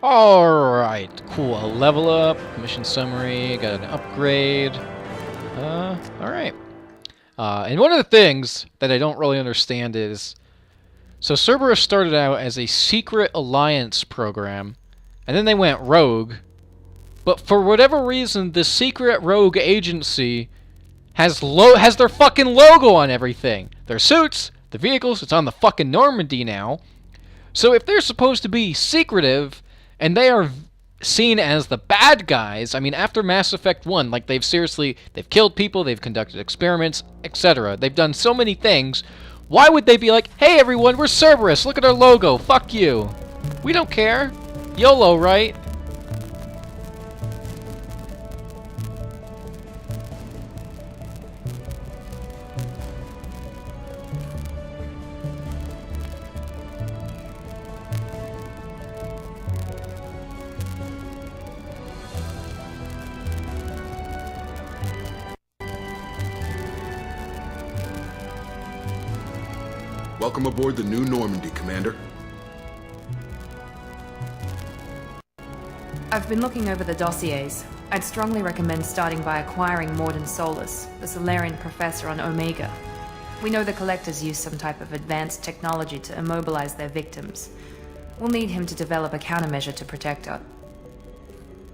Alright, cool. A level up, mission summary, got an upgrade. Alright. And one of the things that I don't really understand is, so Cerberus started out as a secret alliance program, and then they went rogue, but for whatever reason, the secret rogue agency has their fucking logo on everything. Their suits, the vehicles, it's on the fucking Normandy now. So if they're supposed to be secretive, and they are seen as the bad guys, I mean, after Mass Effect 1, like, they've killed people, they've conducted experiments, etc. They've done so many things. Why would they be like, hey everyone, we're Cerberus, look at our logo, fuck you. We don't care. YOLO, right? Welcome aboard the new Normandy, Commander. I've been looking over the dossiers. I'd strongly recommend starting by acquiring Morden Solus, the Solarian professor on Omega. We know the Collectors use some type of advanced technology to immobilize their victims. We'll need him to develop a countermeasure to protect her.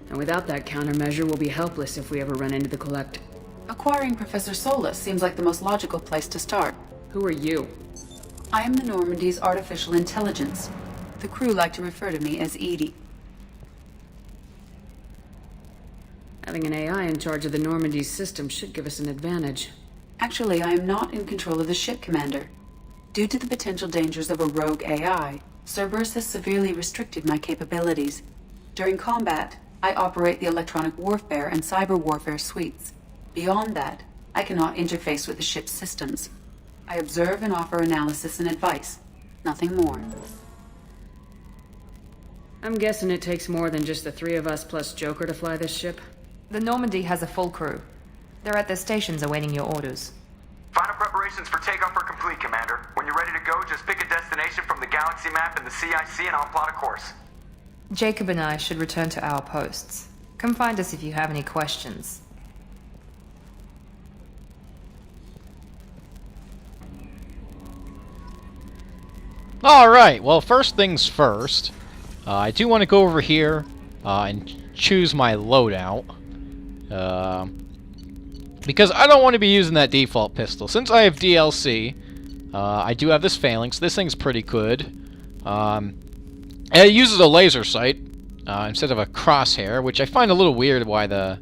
And without that countermeasure, we'll be helpless if we ever run into the Collect. Acquiring Professor Solus seems like the most logical place to start. Who are you? I am the Normandy's artificial intelligence. The crew like to refer to me as Edie. Having an AI in charge of the Normandy's system should give us an advantage. Actually, I am not in control of the ship, Commander. Due to the potential dangers of a rogue AI, Cerberus has severely restricted my capabilities. During combat, I operate the electronic warfare and cyber warfare suites. Beyond that, I cannot interface with the ship's systems. I observe and offer analysis and advice. Nothing more. I'm guessing it takes more than just the three of us plus Joker to fly this ship? The Normandy has a full crew. They're at their stations awaiting your orders. Final preparations for takeoff are complete, Commander. When you're ready to go, just pick a destination from the galaxy map and the CIC and I'll plot a course. Jacob and I should return to our posts. Come find us if you have any questions. Alright, well, first things first. I do want to go over here and choose my loadout. Because I don't want to be using that default pistol. Since I have DLC, I do have this phalanx. This thing's pretty good. And it uses a laser sight instead of a crosshair, which I find a little weird why the...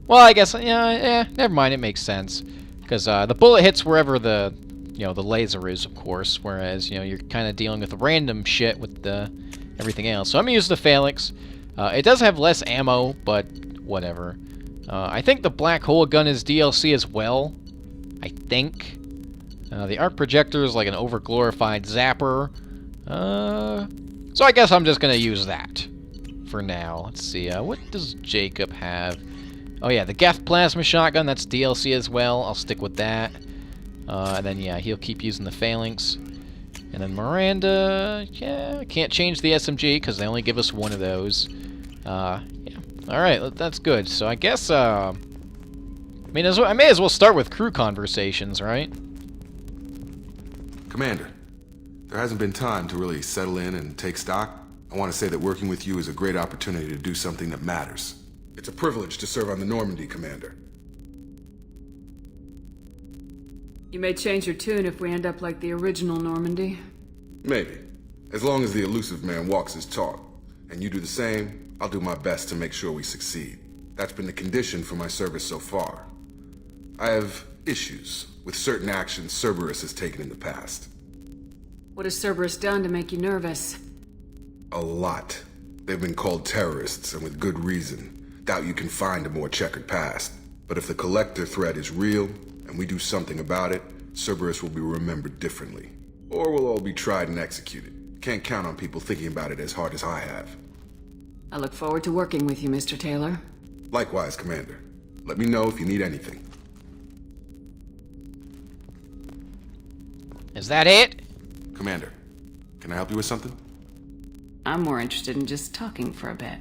Well, I guess, yeah, never mind, it makes sense. Because the bullet hits wherever the laser is, of course, whereas, you're kind of dealing with random shit with everything else. So I'm going to use the phalanx. It does have less ammo, but whatever. I think the black hole gun is DLC as well. I think. The arc projector is like an over-glorified zapper. So I guess I'm just going to use that for now. Let's see, what does Jacob have? Oh yeah, the Geth plasma shotgun, that's DLC as well. I'll stick with that. And then, yeah, he'll keep using the phalanx. And then Miranda, yeah, can't change the SMG because they only give us one of those. Yeah, alright, that's good. So I guess, I may as well start with crew conversations, right? Commander, there hasn't been time to really settle in and take stock. I want to say that working with you is a great opportunity to do something that matters. It's a privilege to serve on the Normandy, Commander. You may change your tune if we end up like the original Normandy. Maybe. As long as the elusive man walks his talk, and you do the same, I'll do my best to make sure we succeed. That's been the condition for my service so far. I have issues with certain actions Cerberus has taken in the past. What has Cerberus done to make you nervous? A lot. They've been called terrorists, and with good reason. Doubt you can find a more checkered past. But if the Collector threat is real, and we do something about it, Cerberus will be remembered differently. Or we'll all be tried and executed. Can't count on people thinking about it as hard as I have. I look forward to working with you, Mr. Taylor. Likewise, Commander. Let me know if you need anything. Is that it? Commander, can I help you with something? I'm more interested in just talking for a bit.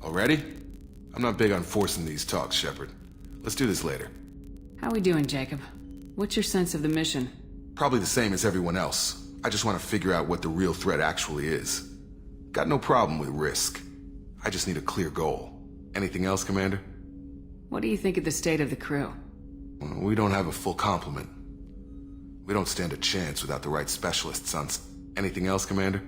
Already? I'm not big on forcing these talks, Shepard. Let's do this later. How we doing, Jacob? What's your sense of the mission? Probably the same as everyone else. I just want to figure out what the real threat actually is. Got no problem with risk. I just need a clear goal. Anything else, Commander? What do you think of the state of the crew? Well, we don't have a full complement. We don't stand a chance without the right specialists on... Anything else, Commander?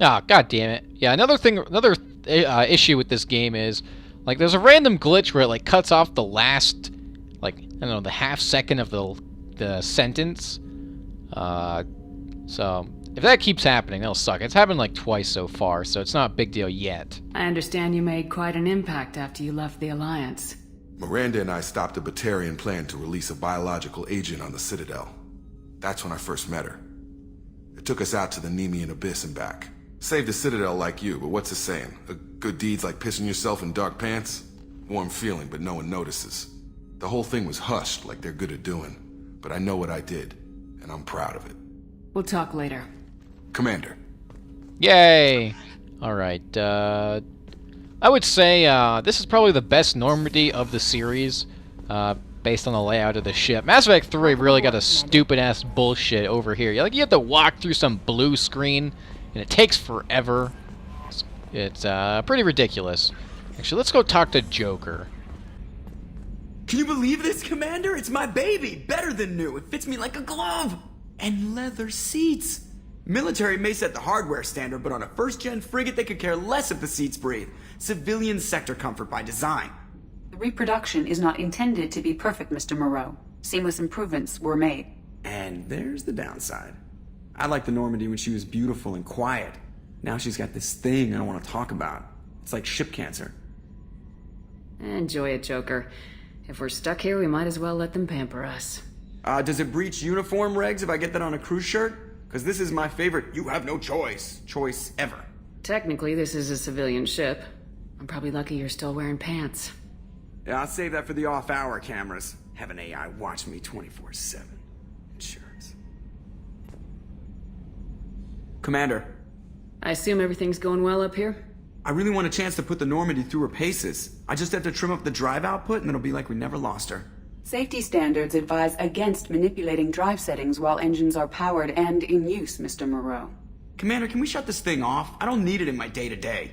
Ah, god damn it. Yeah, another issue with this game is, like, there's a random glitch where it, like, cuts off the last, like, I don't know, the half second of the sentence. So, if that keeps happening, that'll suck. It's happened, like, twice so far, so it's not a big deal yet. I understand you made quite an impact after you left the Alliance. Miranda and I stopped a Batarian plan to release a biological agent on the Citadel. That's when I first met her. It took us out to the Nemean Abyss and back. Saved the Citadel like you, but what's the saying? A good deed's like pissing yourself in dark pants? Warm feeling, but no one notices. The whole thing was hushed, like they're good at doing. But I know what I did, and I'm proud of it. We'll talk later. Commander. Yay! Alright, I would say this is probably the best Normandy of the series, based on the layout of the ship. Mass Effect 3 really got a stupid-ass bullshit over here. Like, you have to walk through some blue screen, and it takes forever. It's pretty ridiculous. Actually, let's go talk to Joker. Can you believe this, Commander? It's my baby! Better than new. It fits me like a glove! And leather seats! Military may set the hardware standard, but on a first-gen frigate they could care less if the seats breathe. Civilian sector comfort by design. The reproduction is not intended to be perfect, Mr. Moreau. Seamless improvements were made. And there's the downside. I liked the Normandy when she was beautiful and quiet. Now she's got this thing I don't want to talk about. It's like ship cancer. Enjoy it, Joker. If we're stuck here, we might as well let them pamper us. Does it breach uniform regs if I get that on a cruise shirt? Because this is my favorite you have no choice ever. Technically, this is a civilian ship. I'm probably lucky you're still wearing pants. Yeah, I'll save that for the off-hour cameras. Have an AI watch me 24/7. Insurance. Commander. I assume everything's going well up here? I really want a chance to put the Normandy through her paces. I just have to trim up the drive output and it'll be like we never lost her. Safety standards advise against manipulating drive settings while engines are powered and in use, Mr. Moreau. Commander, can we shut this thing off? I don't need it in my day-to-day.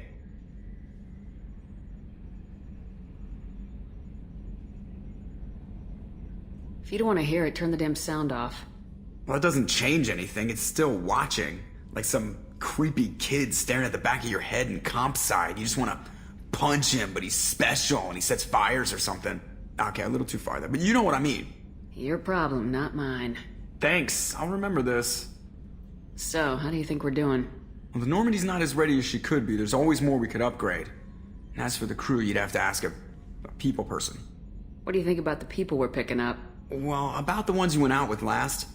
If you don't want to hear it, turn the damn sound off. Well, it doesn't change anything. It's still watching. Like some creepy kid staring at the back of your head in comp side. You just want to punch him, but he's special and he sets fires or something. Okay, a little too far there, but you know what I mean. Your problem, not mine. Thanks, I'll remember this. So, how do you think we're doing? Well, the Normandy's not as ready as she could be. There's always more we could upgrade. And as for the crew, you'd have to ask a people person. What do you think about the people we're picking up? Well, about the ones you went out with last,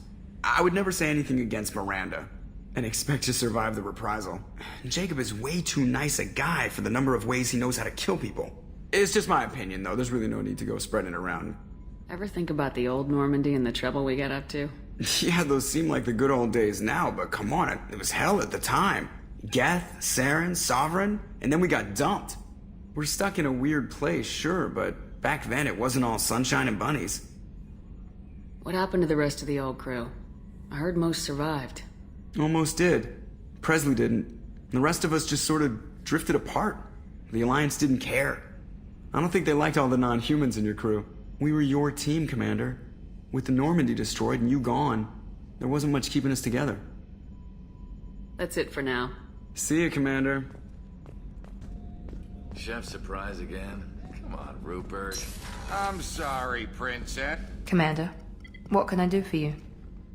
I would never say anything against Miranda and expect to survive the reprisal. Jacob is way too nice a guy for the number of ways he knows how to kill people. It's just my opinion, though. There's really no need to go spreading it around. Ever think about the old Normandy and the trouble we got up to? Yeah, those seem like the good old days now, but come on, it was hell at the time. Geth, Saren, Sovereign, and then we got dumped. We're stuck in a weird place, sure, but back then it wasn't all sunshine and bunnies. What happened to the rest of the old crew? I heard most survived. Almost did. Presley didn't. The rest of us just sort of drifted apart. The Alliance didn't care. I don't think they liked all the non-humans in your crew. We were your team, Commander. With the Normandy destroyed and you gone, there wasn't much keeping us together. That's it for now. See you, Commander. Chef surprise again? Come on, Rupert. I'm sorry, Princess. Commander, what can I do for you?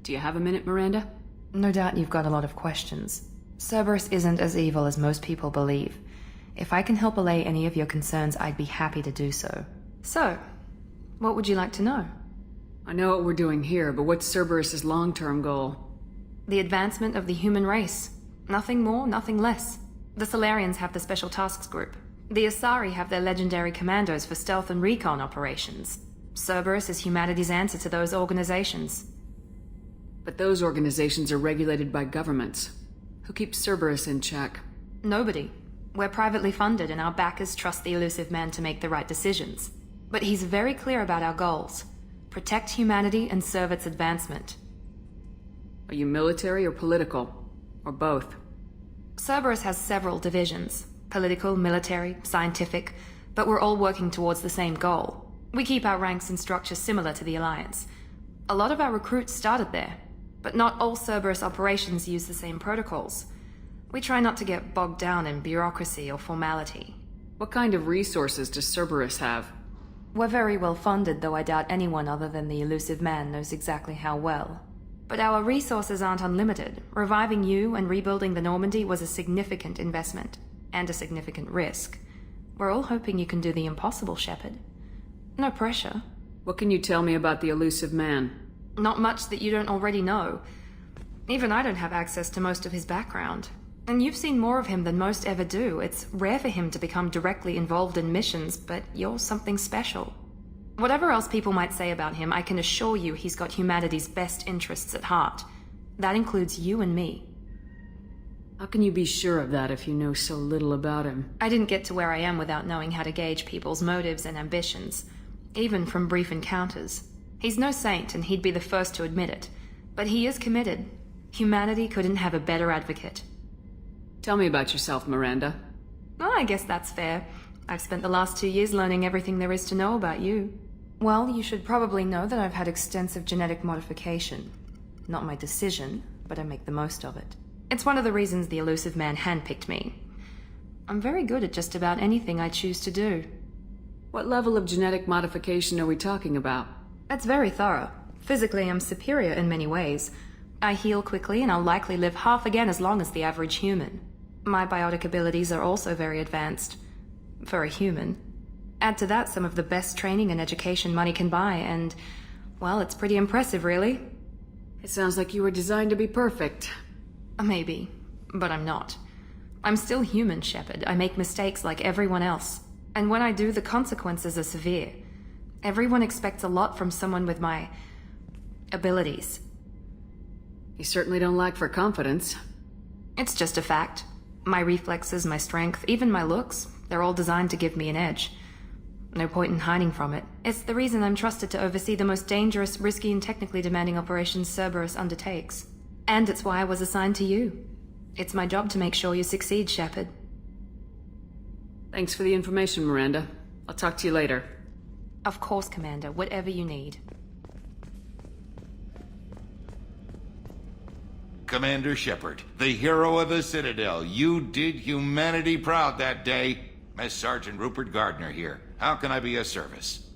Do you have a minute, Miranda? No doubt you've got a lot of questions. Cerberus isn't as evil as most people believe. If I can help allay any of your concerns, I'd be happy to do so. So, what would you like to know? I know what we're doing here, but what's Cerberus's long-term goal? The advancement of the human race. Nothing more, nothing less. The Solarians have the Special Tasks Group. The Asari have their legendary commandos for stealth and recon operations. Cerberus is humanity's answer to those organizations. But those organizations are regulated by governments. Who keeps Cerberus in check? Nobody. We're privately funded and our backers trust the elusive man to make the right decisions. But he's very clear about our goals. Protect humanity and serve its advancement. Are you military or political? Or both? Cerberus has several divisions. Political, military, scientific, but we're all working towards the same goal. We keep our ranks and structure similar to the Alliance. A lot of our recruits started there, but not all Cerberus operations use the same protocols. We try not to get bogged down in bureaucracy or formality. What kind of resources does Cerberus have? We're very well funded, though I doubt anyone other than the elusive man knows exactly how well. But our resources aren't unlimited. Reviving you and rebuilding the Normandy was a significant investment, and a significant risk. We're all hoping you can do the impossible, Shepard. No pressure. What can you tell me about the elusive man? Not much that you don't already know. Even I don't have access to most of his background. And you've seen more of him than most ever do. It's rare for him to become directly involved in missions, but you're something special. Whatever else people might say about him, I can assure you he's got humanity's best interests at heart. That includes you and me. How can you be sure of that if you know so little about him? I didn't get to where I am without knowing how to gauge people's motives and ambitions, even from brief encounters. He's no saint, and he'd be the first to admit it. But he is committed. Humanity couldn't have a better advocate. Tell me about yourself, Miranda. Well, I guess that's fair. I've spent the last 2 years learning everything there is to know about you. Well, you should probably know that I've had extensive genetic modification. Not my decision, but I make the most of it. It's one of the reasons the elusive man handpicked me. I'm very good at just about anything I choose to do. What level of genetic modification are we talking about? It's very thorough. Physically, I'm superior in many ways. I heal quickly, and I'll likely live half again as long as the average human. My biotic abilities are also very advanced. For a human. Add to that some of the best training and education money can buy, and, well, it's pretty impressive, really. It sounds like you were designed to be perfect. Maybe, but I'm not. I'm still human, Shepard. I make mistakes like everyone else. And when I do, the consequences are severe. Everyone expects a lot from someone with my abilities. You certainly don't lack for confidence. It's just a fact. My reflexes, my strength, even my looks, they're all designed to give me an edge. No point in hiding from it. It's the reason I'm trusted to oversee the most dangerous, risky, and technically demanding operations Cerberus undertakes. And it's why I was assigned to you. It's my job to make sure you succeed, Shepard. Thanks for the information, Miranda. I'll talk to you later. Of course, Commander. Whatever you need. Commander Shepard, the hero of the Citadel. You did humanity proud that day. Mess Sergeant Rupert Gardner here. How can I be of service?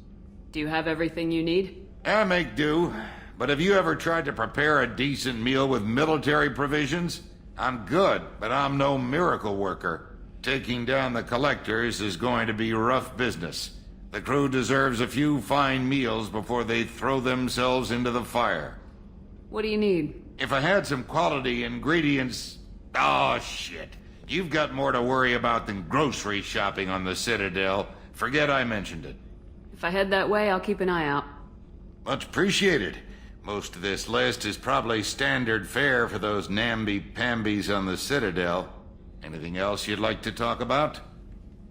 Do you have everything you need? I make do. But have you ever tried to prepare a decent meal with military provisions? I'm good, but I'm no miracle worker. Taking down the collectors is going to be rough business. The crew deserves a few fine meals before they throw themselves into the fire. What do you need? If I had some quality ingredients... Oh, shit. You've got more to worry about than grocery shopping on the Citadel. Forget I mentioned it. If I head that way, I'll keep an eye out. Much appreciated. Most of this list is probably standard fare for those namby-pambies on the Citadel. Anything else you'd like to talk about?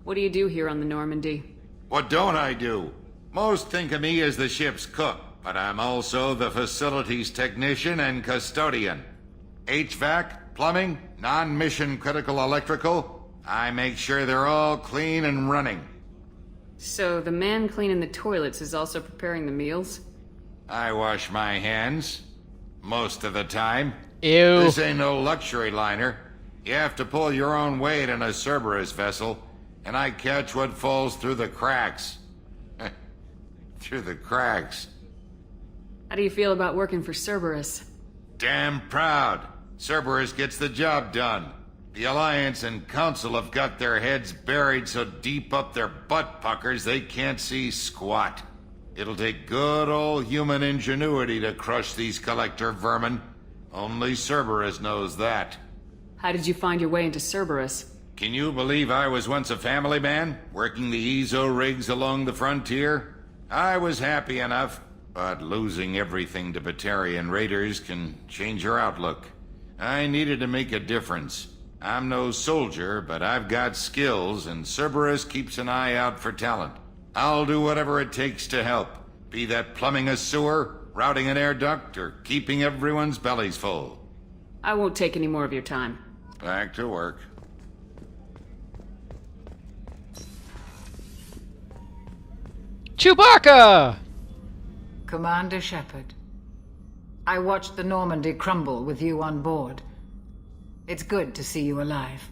What do you do here on the Normandy? What don't I do? Most think of me as the ship's cook, but I'm also the facilities technician and custodian. HVAC, plumbing, non-mission critical electrical. I make sure they're all clean and running. So the man cleaning the toilets is also preparing the meals? I wash my hands. Most of the time. Ew. This ain't no luxury liner. You have to pull your own weight in a Cerberus vessel, and I catch what falls through the cracks. Through the cracks. How do you feel about working for Cerberus? Damn proud. Cerberus gets the job done. The Alliance and Council have got their heads buried so deep up their butt puckers they can't see squat. It'll take good old human ingenuity to crush these collector vermin. Only Cerberus knows that. How did you find your way into Cerberus? Can you believe I was once a family man, working the Ezo rigs along the frontier? I was happy enough, but losing everything to Batarian raiders can change your outlook. I needed to make a difference. I'm no soldier, but I've got skills, and Cerberus keeps an eye out for talent. I'll do whatever it takes to help, be that plumbing a sewer, routing an air duct, or keeping everyone's bellies full. I won't take any more of your time. Back to work. Chewbacca! Commander Shepard, I watched the Normandy crumble with you on board. It's good to see you alive.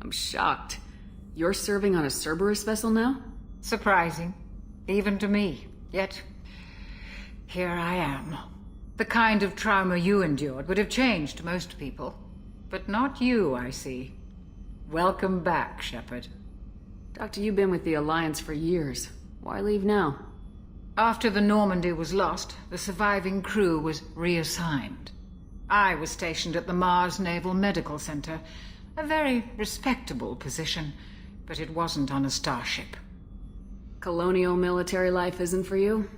I'm shocked. You're serving on a Cerberus vessel now? Surprising, even to me. Yet, here I am. The kind of trauma you endured would have changed most people. But not you, I see. Welcome back, Shepard. Doctor, you've been with the Alliance for years. Why leave now? After the Normandy was lost, the surviving crew was reassigned. I was stationed at the Mars Naval Medical Center, a very respectable position, but it wasn't on a starship. Colonial military life isn't for you?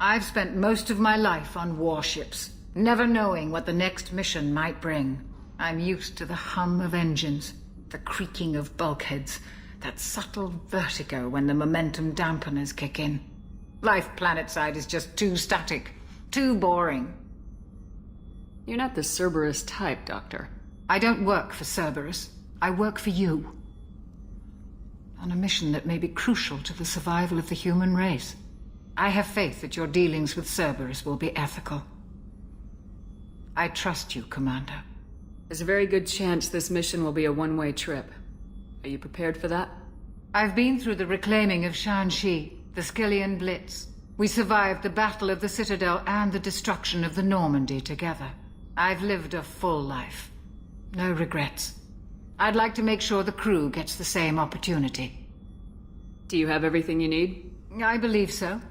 I've spent most of my life on warships, never knowing what the next mission might bring. I'm used to the hum of engines, the creaking of bulkheads, that subtle vertigo when the momentum dampeners kick in. Life planetside is just too static, too boring. You're not the Cerberus type, Doctor. I don't work for Cerberus. I work for you. On a mission that may be crucial to the survival of the human race. I have faith that your dealings with Cerberus will be ethical. I trust you, Commander. There's a very good chance this mission will be a one-way trip. Are you prepared for that? I've been through the reclaiming of Shanxi, the Skillian Blitz. We survived the Battle of the Citadel and the destruction of the Normandy together. I've lived a full life. No regrets. I'd like to make sure the crew gets the same opportunity. Do you have everything you need? I believe so.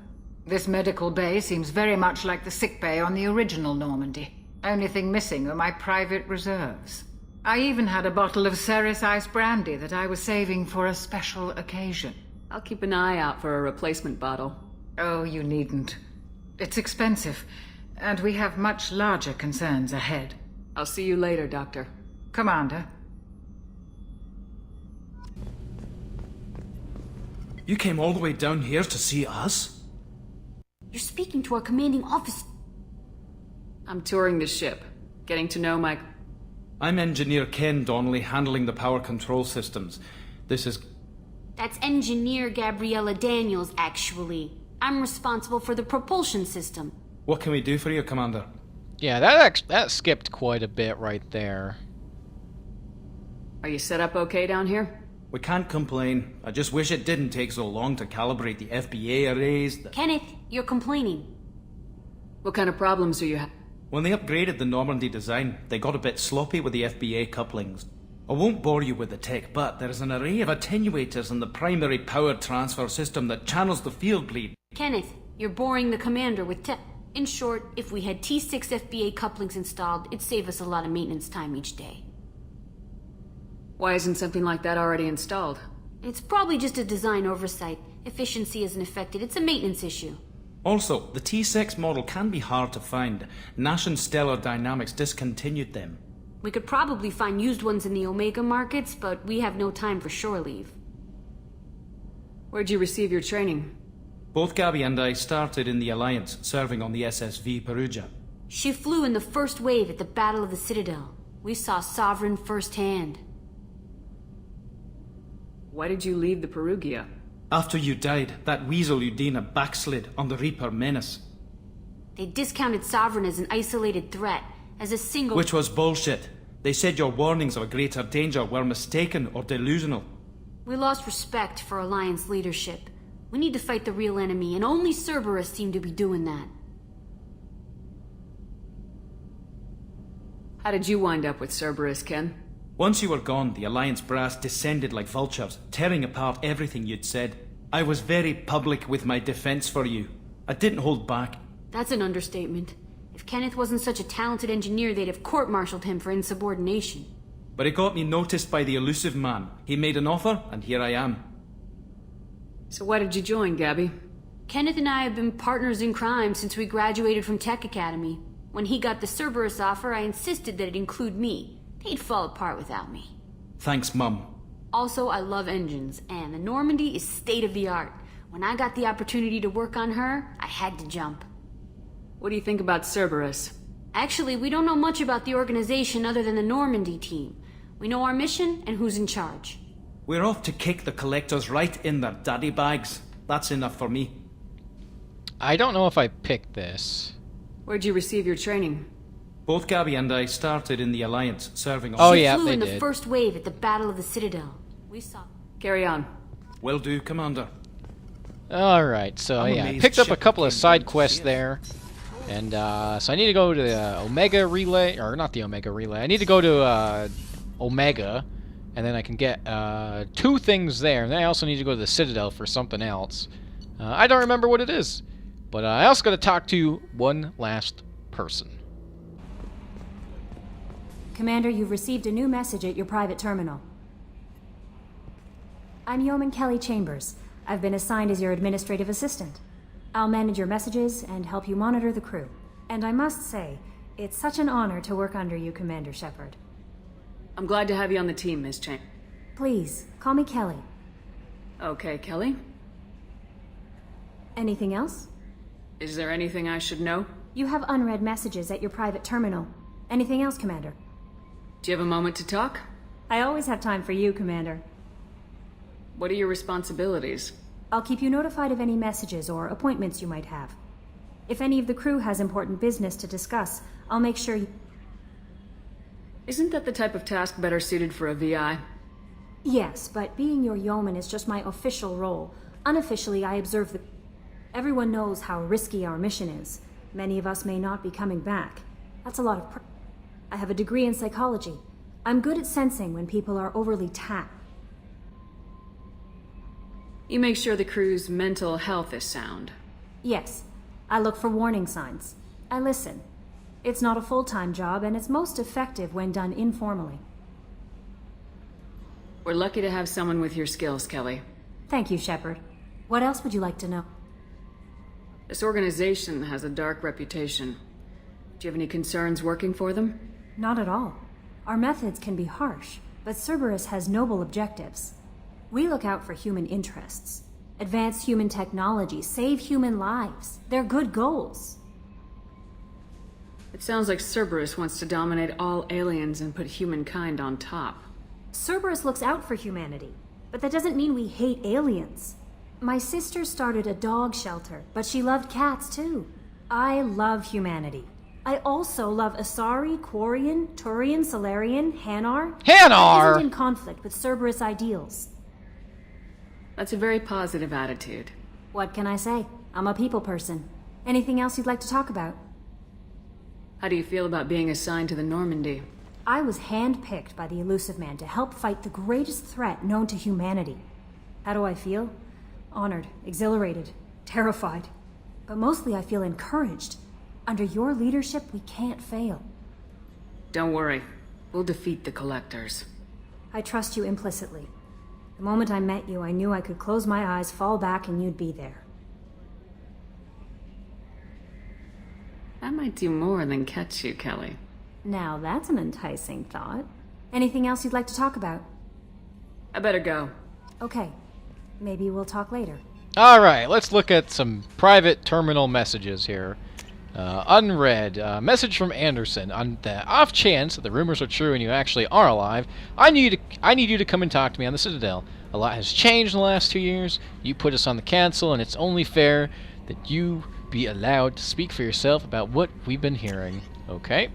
This medical bay seems very much like the sick bay on the original Normandy. Only thing missing are my private reserves. I even had a bottle of Ceres Ice Brandy that I was saving for a special occasion. I'll keep an eye out for a replacement bottle. Oh, you needn't. It's expensive, and we have much larger concerns ahead. I'll see you later, Doctor. Commander. You came all the way down here to see us? You're speaking to our commanding officer. I'm touring the ship, getting to know my... I'm Engineer Ken Donnelly, handling the power control systems. This is... That's Engineer Gabriella Daniels, actually. I'm responsible for the propulsion system. What can we do for you, Commander? Yeah, that skipped quite a bit right there. Are you set up okay down here? We can't complain. I just wish it didn't take so long to calibrate the FBA arrays. Kenneth, you're complaining. What kind of problems do you have? When they upgraded the Normandy design, they got a bit sloppy with the FBA couplings. I won't bore you with the tech, but there is an array of attenuators in the primary power transfer system that channels the field bleed. Kenneth, you're boring the commander with tech. In short, if we had T6 FBA couplings installed, it'd save us a lot of maintenance time each day. Why isn't something like that already installed? It's probably just a design oversight. Efficiency isn't affected. It's a maintenance issue. Also, the T6 model can be hard to find. Nash and Stellar Dynamics discontinued them. We could probably find used ones in the Omega markets, but we have no time for shore leave. Where'd you receive your training? Both Gabby and I started in the Alliance, serving on the SSV Perugia. She flew in the first wave at the Battle of the Citadel. We saw Sovereign firsthand. Why did you leave the Perugia? After you died, that weasel Udina backslid on the Reaper Menace. They discounted Sovereign as an isolated threat, as a single... Which was bullshit. They said your warnings of a greater danger were mistaken or delusional. We lost respect for Alliance leadership. We need to fight the real enemy, and only Cerberus seemed to be doing that. How did you wind up with Cerberus, Ken? Once you were gone, the Alliance brass descended like vultures, tearing apart everything you'd said. I was very public with my defense for you. I didn't hold back. That's an understatement. If Kenneth wasn't such a talented engineer, they'd have court-martialed him for insubordination. But it got me noticed by the elusive man. He made an offer, and here I am. So why did you join, Gabby? Kenneth and I have been partners in crime since we graduated from Tech Academy. When he got the Cerberus offer, I insisted that it include me. They'd fall apart without me. Thanks, Mum. Also, I love engines, and the Normandy is state-of-the-art. When I got the opportunity to work on her, I had to jump. What do you think about Cerberus? Actually, we don't know much about the organization other than the Normandy team. We know our mission and who's in charge. We're off to kick the collectors right in their daddy bags. That's enough for me. I don't know if I picked this. Where'd you receive your training? Both Gabby and I started in the Alliance, serving on... Oh, She yeah, flew they in the did. first wave at the Battle of the Citadel. We saw... Carry on. Will do, Commander. Alright, so I'm yeah, I amazed picked up a Shepard couple of came side down to quests see us. there. And, so I need to go to the Omega Relay, or not the Omega Relay, I need to go to, Omega, and then I can get, 2 things there, and then I also need to go to the Citadel for something else. I don't remember what it is, but I also got to talk to one last person. Commander, you've received a new message at your private terminal. I'm Yeoman Kelly Chambers. I've been assigned as your administrative assistant. I'll manage your messages and help you monitor the crew. And I must say, it's such an honor to work under you, Commander Shepard. I'm glad to have you on the team, Miss Chang. Please, call me Kelly. Okay, Kelly. Anything else? Is there anything I should know? You have unread messages at your private terminal. Anything else, Commander? Do you have a moment to talk? I always have time for you, Commander. What are your responsibilities? I'll keep you notified of any messages or appointments you might have. If any of the crew has important business to discuss, I'll make sure you... Isn't that the type of task better suited for a VI? Yes, but being your yeoman is just my official role. Unofficially, I observe the... Everyone knows how risky our mission is. Many of us may not be coming back. That's a lot of... I have a degree in psychology. I'm good at sensing when people are overly tapped. You make sure the crew's mental health is sound. Yes. I look for warning signs. I listen. It's not a full-time job, and it's most effective when done informally. We're lucky to have someone with your skills, Kelly. Thank you, Shepard. What else would you like to know? This organization has a dark reputation. Do you have any concerns working for them? Not at all. Our methods can be harsh, but Cerberus has noble objectives. We look out for human interests. Advance human technology, save human lives. They're good goals. It sounds like Cerberus wants to dominate all aliens and put humankind on top. Cerberus looks out for humanity, but that doesn't mean we hate aliens. My sister started a dog shelter, but she loved cats too. I love humanity. I also love Asari, Quarian, Turian, Solarian, Hanar. Hanar! That isn't in conflict with Cerberus ideals. That's a very positive attitude. What can I say? I'm a people person. Anything else you'd like to talk about? How do you feel about being assigned to the Normandy? I was handpicked by the Elusive Man to help fight the greatest threat known to humanity. How do I feel? Honored, exhilarated, terrified. But mostly I feel encouraged. Under your leadership, we can't fail. Don't worry. We'll defeat the Collectors. I trust you implicitly. The moment I met you, I knew I could close my eyes, fall back, and you'd be there. That might do more than catch you, Kelly. Now that's an enticing thought. Anything else you'd like to talk about? I better go. Okay. Maybe we'll talk later. Alright, let's look at some private terminal messages here. Unread. Message from Anderson. On the off chance that the rumors are true and you actually are alive, I need you to come and talk to me on the Citadel. A lot has changed in the last 2 years. You put us on the council, and it's only fair that you be allowed to speak for yourself about what we've been hearing. Okay.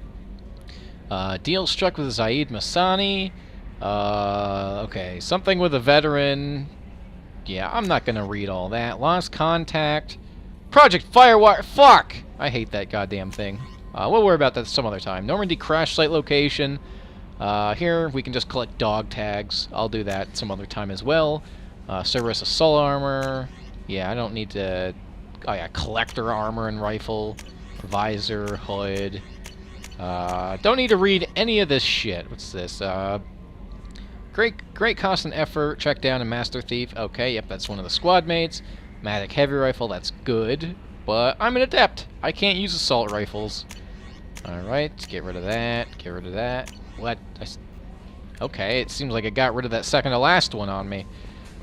Deal struck with Zaid Masani. Okay. Something with a veteran. Yeah, I'm not gonna read all that. Lost contact. Project Firewire. Fuck! I hate that goddamn thing. We'll worry about that some other time. Normandy crash site location. Here we can just collect dog tags. I'll do that some other time as well. Cerberus assault armor. Yeah, I don't need to... Oh yeah, collector armor and rifle. Visor, hood. Don't need to read any of this shit. What's this? Great cost and effort. Track down a master thief. Okay, yep, that's one of the squad mates. Matic heavy rifle, that's good. But I'm an adept. I can't use assault rifles. Alright, get rid of that. Get rid of that. What? Okay, it seems like it got rid of that second to last one on me.